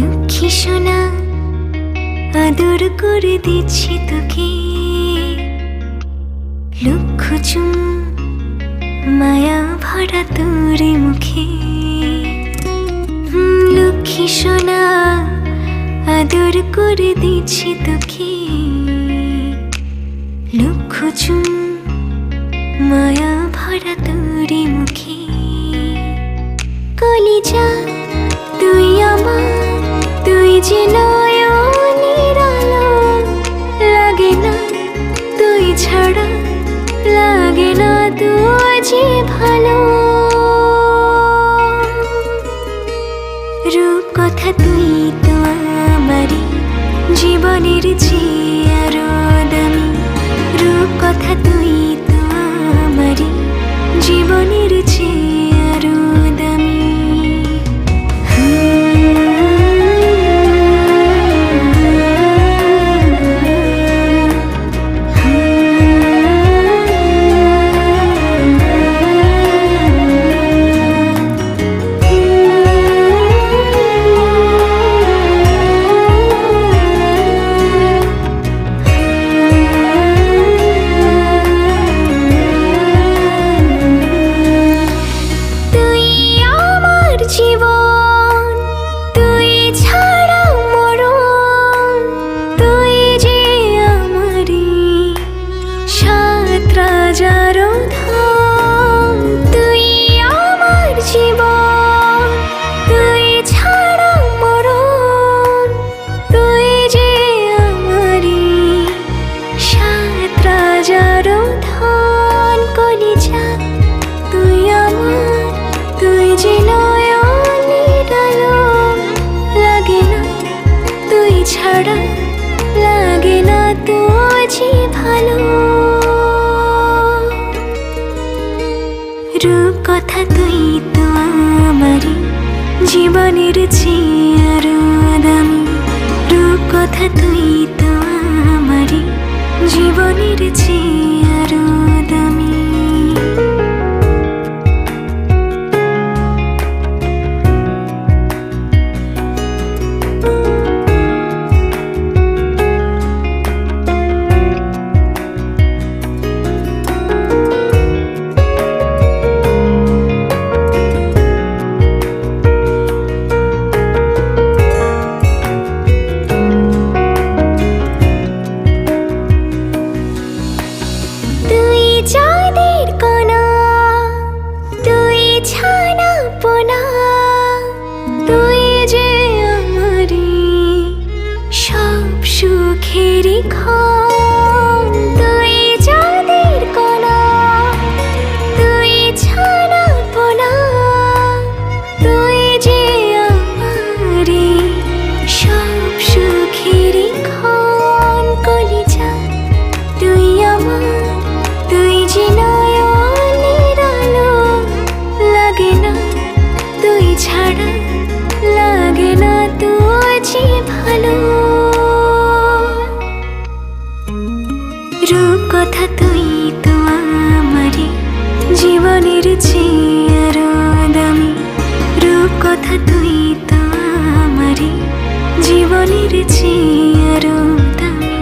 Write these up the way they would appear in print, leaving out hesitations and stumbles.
লক্ষ্মী সোনা আদর করে দিচ্ছি তোকে, লক্ষ চুমু মায়া ভরা তোর মুখে। লক্ষ্মী সোনা আদর করে দিচ্ছি তোকে, লক্ষ চুমু মায়া ভরা তোর মুখে। কলিজা তুই আমার, তুই যে নয়নের আলো, লাগে না তুই ছাড়া, লাগে না তুই যে ভালো। রূপ কথা তুই তো আমারই জীবনের চেয়ে আরো দামি, রূপ কথা তুই তো আমারই জীবনের চেয়ে আরো দামি। লাগে না তুই যে ভালো। রূপ কথা তুই তো আমারই জীবনের চেয়ে আরো দামি, রূপ কথা তুই তো আমারই জীবনের চেয়ে আরো দামি। সুখেরি ক্ষণ তুই চাঁদের কণা, তুই ছানা পোনা, তুই যে আমারি সব সুখেরি ক্ষণ। কলিজা তুই আমার, তুই যে নয়নের আলো, লাগে না তুই ছাড়া, লাগে না তুই যে ভালো। রূপ কথা তুই তো আমারই জীবনের চেয়ে আরো দামি, রূপ কথা তুই তো আমারই জীবনের চেয়ে আরো দামি,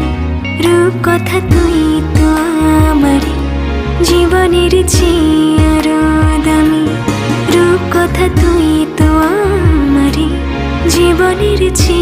রূপ কথা তুই তো আমারই জীবনের চেয়ে আরো দামি, রূপ কথা তুই তো আমারই জীবনের চেয়ে